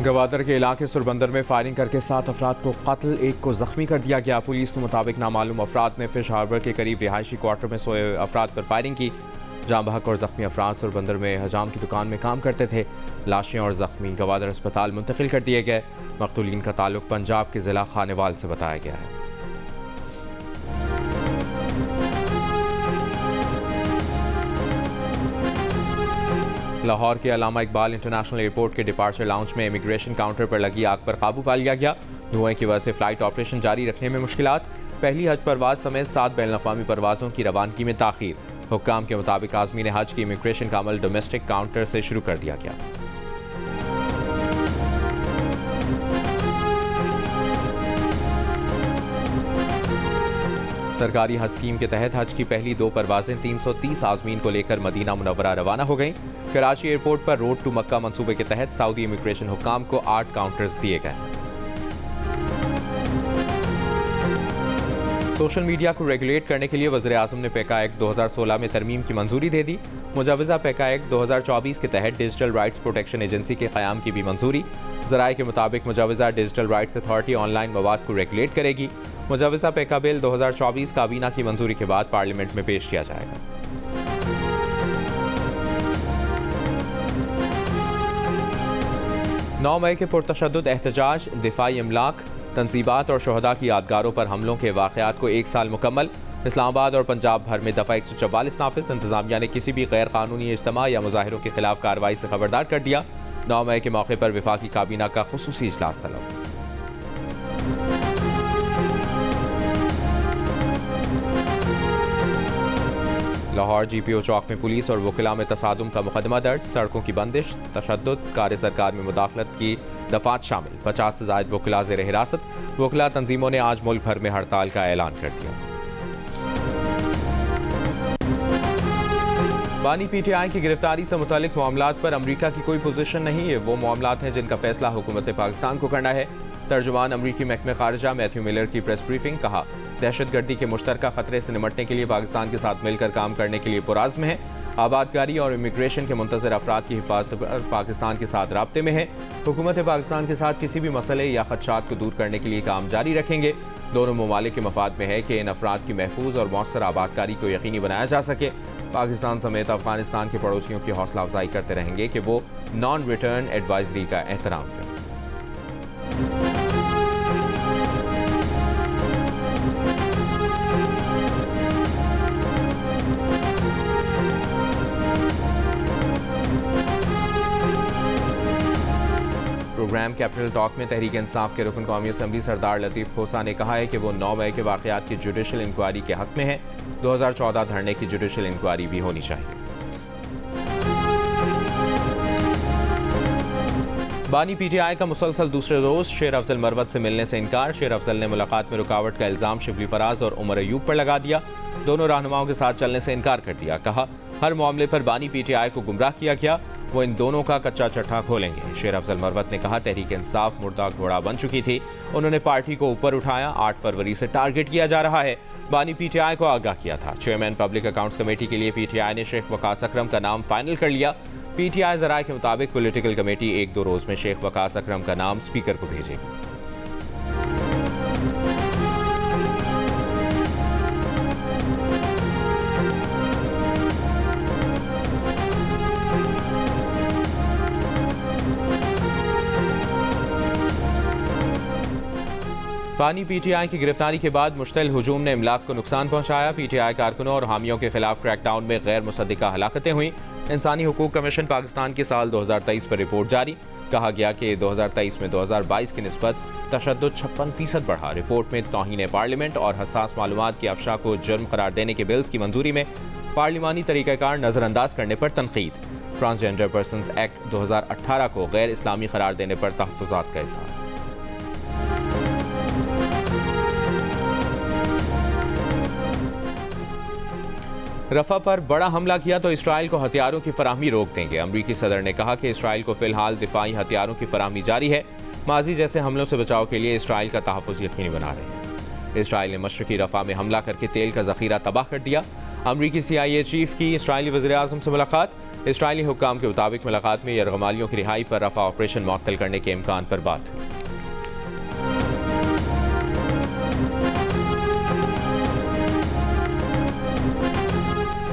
गवादर के इलाके सुरबंदर में फायरिंग करके 7 अफराद को कत्ल, 1 को जख्मी कर दिया गया। पुलिस के मुताबिक नामालूम अफराद ने फिश हार्बर के करीब रिहायशी क्वार्टर में सोए अफराद पर फायरिंग की। जाम बहक और जख्मी अफराद सुरबंदर में हजाम की दुकान में काम करते थे। लाशें और जख्मी गवादर अस्पताल मुंतकिल कर दिए गए। मकतूलीन का ताल्लुक पंजाब के ज़िला खानेवाल से बताया गया है। लाहौर के अल्लामा इकबाल इंटरनेशनल एयरपोर्ट के डिपार्चर लाउंज में इमिग्रेशन काउंटर पर लगी आग पर काबू पा लिया गया। धुएं की वजह से फ्लाइट ऑपरेशन जारी रखने में मुश्किलात। पहली हज परवाज समेत 7 बैनुल-अक़वामी परवाज़ों की रवानगी में ताख़ीर। हुक्काम के मुताबिक आज़मीन हज की इमिग्रेशन का अमल डोमेस्टिक काउंटर से शुरू कर दिया गया। सरकारी हज स्कीम के तहत हज की पहली 2 परवाजें 330 आज़मीन को लेकर मदीना मुनव्वरा रवाना हो गईं। कराची एयरपोर्ट पर रोड टू मक्का मंसूबे के तहत सऊदी इमिग्रेशन हुक्काम को 8 काउंटर्स दिए गए। सोशल मीडिया को रेगुलेट करने के लिए वज़ीर-ए-आज़म ने पैका एक्ट 2016 में तरमीम की मंजूरी दे दी। मुजवज़ा पैका एक्ट 2024 के तहत डिजिटल राइट्स प्रोटेक्शन एजेंसी के क़याम की भी मंजूरी। ज़राए के मुताबिक मुजवज़ा डिजिटल राइट्स अथॉरिटी ऑनलाइन मवाद को रेगुलेट करेगी। मुजवज़ा पैका बिल 2024 काबीना की मंजूरी के बाद पार्लियामेंट में पेश किया जाएगा। 9 मई के पुरतशद्दुद एहतजाज, दिफाई इमलाक, तंसीबात और शहदा की यादगारों पर हमलों के वाक़यात को 1 साल मुकम्मल। इस्लामाबाद और पंजाब भर में दफ़ा 144 नाफिज। इंतज़ामिया ने किसी भी गैर कानूनी इज्तिमा या मुजाहिरों के खिलाफ कार्रवाई से खबरदार कर दिया। 9 मई के मौके पर वफाकी काबीना का खुसूसी इजलास तलब। लाहौर GPO चौक में पुलिस और वकिला में तसादुम का मुकदमा दर्ज। सड़कों की बंदिश, तशद्दुद, कार्य सरकार में मुदाखलत की दफात शामिल। 50 से ज़ायद वकिला ज़ेर हिरासत। वकिला तंजीमों ने आज मुल्क भर में हड़ताल का ऐलान कर दिया। बानी PTI की गिरफ्तारी से मुतालिक मामलात पर अमरीका की कोई पोजीशन नहीं है। वो मामलात हैं जिनका फैसला हुकूमत पाकिस्तान को करना है। तर्जुमान अमरीकी महकमे खारजा मैथ्यू मिलर की प्रेस ब्रीफिंग। कहा, दहशतगर्दी के मुश्तरका खतरे से निमटने के लिए पाकिस्तान के साथ मिलकर काम करने के लिए पुराज़्म है। आबादकारी और इमिग्रेशन के मुंतज़िर अफराद की हिफाजत पर पाकिस्तान के साथ राब्ते में है। हुकूमत पाकिस्तान के साथ किसी भी मसले या खदशात को दूर करने के लिए काम जारी रखेंगे। दोनों ममालिक के मफाद में है कि इन अफराद की महफूज और मौसर आबादकारी को यकीनी बनाया जा सके। पाकिस्तान समेत अफगानिस्तान के पड़ोसियों की हौसला अफजाई करते रहेंगे कि वो नॉन रिटर्न एडवाइजरी का एहतराम करें। प्रोग्राम कैपिटल टॉक में तहरीक इंसाफ के रुकन कौमी असम्बली सरदार लतीफ़ खोसा ने कहा है कि वो 9 मई के वाक़यात की जुडिशल इंक्वायरी के हक़ में है। 2014 धरने की जुडिशल इंक्वायरी भी होनी चाहिए। बानी PTI का मुसलसल दूसरे रोज़ शेर अफजल मरवत से मिलने से इनकार। शेर अफजल ने मुलाकात में रुकावट का इल्ज़ाम शिबली फराज और उमर अयूब पर लगा दिया। दोनों रहनुमाओं के साथ चलने से इनकार कर दिया। कहा, हर मामले पर बानी PTI को गुमराह किया गया। वो इन दोनों का कच्चा चट्टा खोलेंगे। शेर अफजल मरवत ने कहा, तहरीक इंसाफ मुर्दा घोड़ा बन चुकी थी। उन्होंने पार्टी को ऊपर उठाया। 8 फरवरी से टारगेट किया जा रहा है। बानी PTI को आगाह किया था। चेयरमैन पब्लिक अकाउंट्स कमेटी के लिए PTI ने शेख वकास अकरम का नाम फाइनल कर लिया। PTI ज़राए के मुताबिक पॉलिटिकल कमेटी 1-2 रोज़ में शेख वकास अकरम का नाम स्पीकर को भेजेगी। बानी PTI की गिरफ्तारी के बाद मुश्तल हुजूम ने इमलाक को नुकसान पहुंचाया। PTI कारकुनों और हामियों के खिलाफ क्रैकडाउन में गैर मुसद्दिका हलाकतें हुई। इंसानी हुकूक कमीशन पाकिस्तान की साल 2023 पर रिपोर्ट जारी। कहा गया कि 2023 में 2022 की निस्बत तशद्दुद 56% बढ़ा। रिपोर्ट में तौहीन पार्लियामेंट और हसास मालूमात की अफशा को जुर्म करार देने के बिल्स की मंजूरी में पार्लिमानी तरीक़ाकार नज़रअंदाज करने पर तनकीद। ट्रांसजेंडर पर्सनस एक्ट 2018 को गैर इस्लामी करार देने पर तहफ़्फ़ुज़ात का इज़हार। रफ़ा पर बड़ा हमला किया तो इसराइल को हथियारों की फराहमी रोक देंगे। अमरीकी सदर ने कहा कि इसराइल को फिलहाल दिफाई हथियारों की फराहमी जारी है। माजी जैसे हमलों से बचाव के लिए इसराइल का तहफ़्फ़ुज़ यकीनी बना रहे हैं। इसराइल ने मशरक़ी रफ़ा में हमला करके तेल का ज़ख़ीरा तबाह कर दिया। अमरीकी CIA चीफ की इसराइली वज़ीर-ए-आज़म से मुलाकात। इसराइली हुक्काम के मुताबिक मुलाकात में यरगमालियों की रिहाई पर रफा ऑपरेशन मुअत्तल करने के इम्कान पर बात हुई।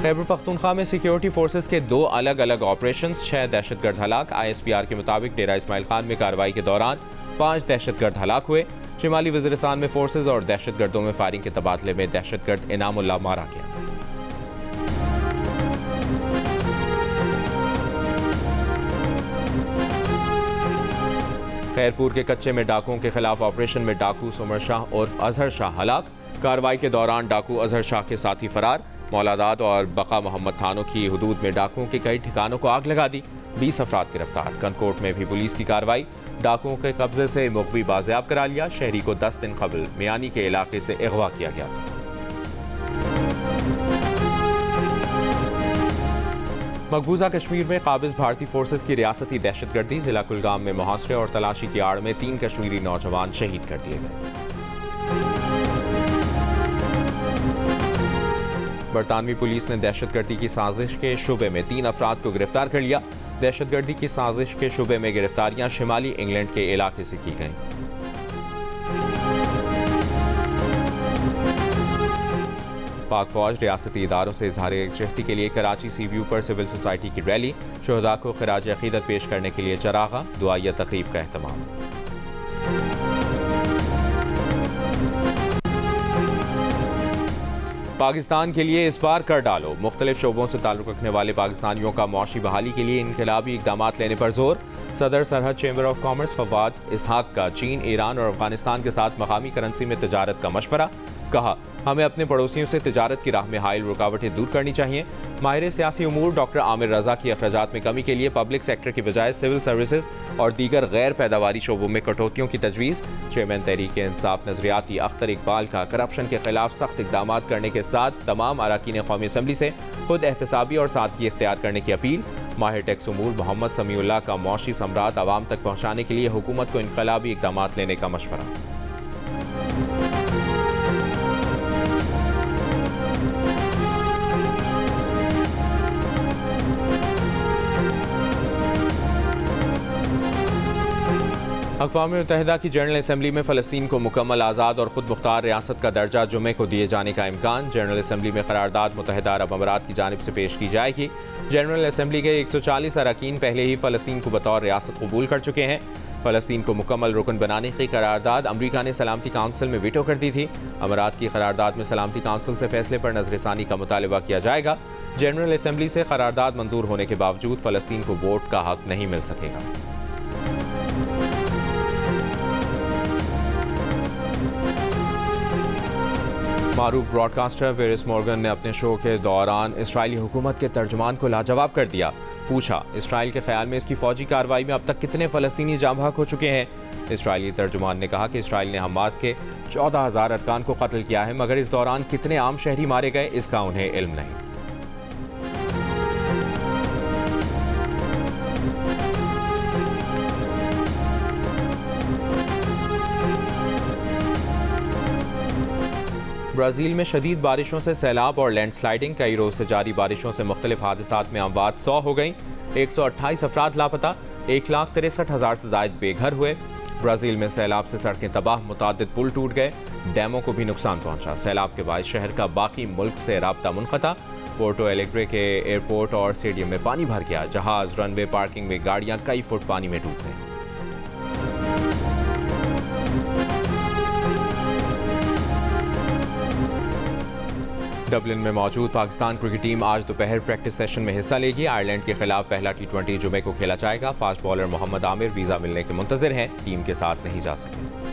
खैबर पख्तूनख्वा में सिक्योरिटी फोर्सेस के 2 अलग अलग ऑपरेशन, 6 दहशतगर्द हलाक। ISPR के मुताबिक डेरा इस्माइल खान में कार्रवाई के दौरान 5 दहशतगर्द हलाक हुए। शिमाली वज़ीरिस्तान में फोर्सेस और दहशतगर्दों में फायरिंग के तबादले में दहशतगर्द इनामुल्लाह मारा गया। खैरपुर के कच्चे में डाकुओं के खिलाफ ऑपरेशन में डाकू सुमर शाह उर्फ अजहर शाह हलाक। कार्रवाई के दौरान डाकू अजहर शाह के साथी फरार। मौलादात और बका मोहम्मद थानों की हुदूद में डाकुओं के कई ठिकानों को आग लगा दी। 20 अफराद गिरफ्तार। कनकोट में भी पुलिस की कार्रवाई। डाकुओं के कब्जे से मुग़वी बाज़ेयाब करा लिया। शहरी को 10 दिन कबल मियानी के इलाके से अगवा किया गया था। मकबूजा कश्मीर में काबिज भारतीय फोर्सेस की रियासती दहशतगर्दी। जिला कुलगाम में मुहासरे और तलाशी की आड़ में 3 कश्मीरी नौजवान शहीद कर दिए गए। बरतानवी पुलिस ने दहशतगर्दी की साजिश के शुबे में 3 अफराद को गिरफ्तार कर लिया। दहशतगर्दी की साजिश के शुबे में गिरफ्तारियां शिमाली इंग्लैंड के इलाके से की गईं। पाक फौज रियासती इदारों से इजहार यकजहती के लिए कराची सी व्यू पर सिविल सोसाइटी की रैली। शुहदा को खिराज अकीदत पेश करने के लिए चरागा। दुआया तकरीब का एहतमाम। पाकिस्तान के लिए इस बार कर डालो। मुख्तलिफ शोबों से ताल्लुक़ रखने वाले पाकिस्तानियों का मौशी बहाली के लिए इनकलाबी इक़दाम लेने पर जोर। सदर सरहद चैम्बर ऑफ कॉमर्स फवाद इसहाक का चीन, ईरान और अफगानिस्तान के साथ मकामी करेंसी में तजारत का मशवरा। कहा, हमें अपने पड़ोसियों से तिजारत की राह में हाइल रुकावटें दूर करनी चाहिए। माहिर सियासी उमूर डॉक्टर आमिर रजा की अखराजात में कमी के लिए पब्लिक सेक्टर की बजाय सिविल सर्विसेज और दीगर गैर पैदावारी शोबों में कटौतियों की तजवीज़। चेयरमैन तहरीक इंसाफ नजरियाती अख्तर इकबाल का करप्शन के खिलाफ सख्त इक़दाम करने के साथ तमाम अरकान कौमी असम्बली से खुद एहतसाबी और सादगी इख्तियार करने की अपील। माहिर टैक्स उमूर मोहम्मद समीउल्लाह का मौशी सम्राट आवाम तक पहुँचाने के लिए हुकूमत को इनकलाबी इक़दाम लेने का मशवरा। अक़वाम मुत्तहिदा की जनरल असम्बली में फ़लस्तीन को मुकम्मल आज़ाद और ख़ुद मुख्तार रियासत का दर्जा जुमे को दिए जाने का इम्कान। जनरल असम्बली में करारदाद मुत्तहिदा अरब अमारात की जानिब से पेश की जाएगी। जनरल असम्बली के 140 अरकान पहले ही फ़लस्तीन को बतौर रियासत कबूल कर चुके हैं। फ़लस्तीन को मुकम्मल रुकन बनाने की करारदाद अमरीका ने सलामती काउंसिल में वीटो कर दी थी। अमारात की करारदाद में सलामती काउंसिल से फैसले पर नज़रसानी का मुतालबा किया जाएगा। जनरल असम्बली से करारदाद मंजूर होने के बावजूद फ़लस्तीन को वोट का हक नहीं मिल सकेगा। मारूफ ब्रॉडकास्टर पियर्स मॉर्गन ने अपने शो के दौरान इसराइली हुकूमत के तर्जुमान को लाजवाब कर दिया। पूछा, इसराइल के ख्याल में इसकी फौजी कार्रवाई में अब तक कितने फ़लस्तीनी जाँ बहक हो चुके हैं। इसराइली तर्जुमान ने कहा कि इसराइल ने हमास के 14,000 अरकान को कत्ल किया है, मगर इस दौरान कितने आम शहरी मारे गए इसका उन्हें इल्म नहीं। ब्राज़ील में शदीद बारिशों से सैलाब और लैंडस्लाइडिंग। कई रोज से जारी बारिशों से मुख्तलिफ हादसात में अमवात 100 हो गई। 128 अफराद लापता। 1,63,000 से ज़ायद बेघर हुए। ब्राज़ील में सैलाब से सड़कें तबाह, मुतादिद पुल टूट गए, डैमों को भी नुकसान पहुंचा। सैलाब के बाद शहर का बाकी मुल्क से राब्ता मुनक़ता। पोर्टो एलेग्रे के एयरपोर्ट और स्टेडियम में पानी भर गया। जहाज, रनवे, पार्किंग में गाड़ियाँ कई फुट पानी में डूब गई। डबलिन में मौजूद पाकिस्तान क्रिकेट टीम आज दोपहर प्रैक्टिस सेशन में हिस्सा लेगी। आयरलैंड के खिलाफ पहला T20 जुमे को खेला जाएगा। Fast bowler Mohammad Amir visa मिलने के मुंतज़िर हैं, टीम के साथ नहीं जा सके।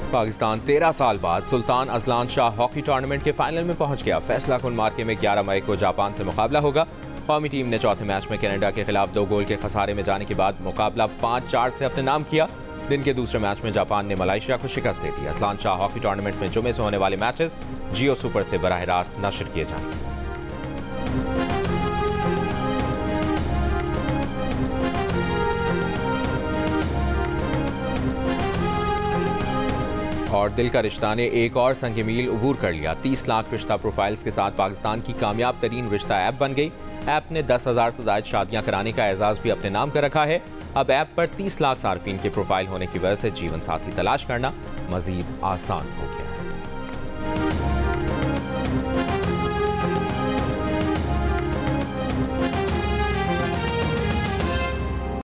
पाकिस्तान 13 साल बाद Sultan Azlan Shah hockey tournament के फाइनल में पहुंच गया। फैसला कुन मार्के में 11 मई को जापान से मुकाबला होगा। कौमी टीम ने चौथे मैच में कनाडा के खिलाफ 2 गोल के खसारे में जाने के बाद मुकाबला 5-4 से अपने नाम किया। दिन के दूसरे मैच में जापान ने मलेशिया को शिकस्त दे दी। अजलान शाह हॉकी टूर्नामेंट में जुमे से होने वाले मैचेस जियो सुपर से बराह रास्त नशर किए जाएंगे। और दिल का रिश्ता ने एक और संग मील अबूर कर लिया। 30 लाख रिश्ता प्रोफाइल्स के साथ पाकिस्तान की कामयाब तरीन रिश्ता ऐप बन गई। ऐप ने 10,000 से ज़ायद शादियां कराने का एजाज भी अपने नाम कर रखा है। अब ऐप पर 30 लाख सार्फिन के प्रोफाइल होने की वजह से जीवन साथी तलाश करना मजीद आसान हो गया।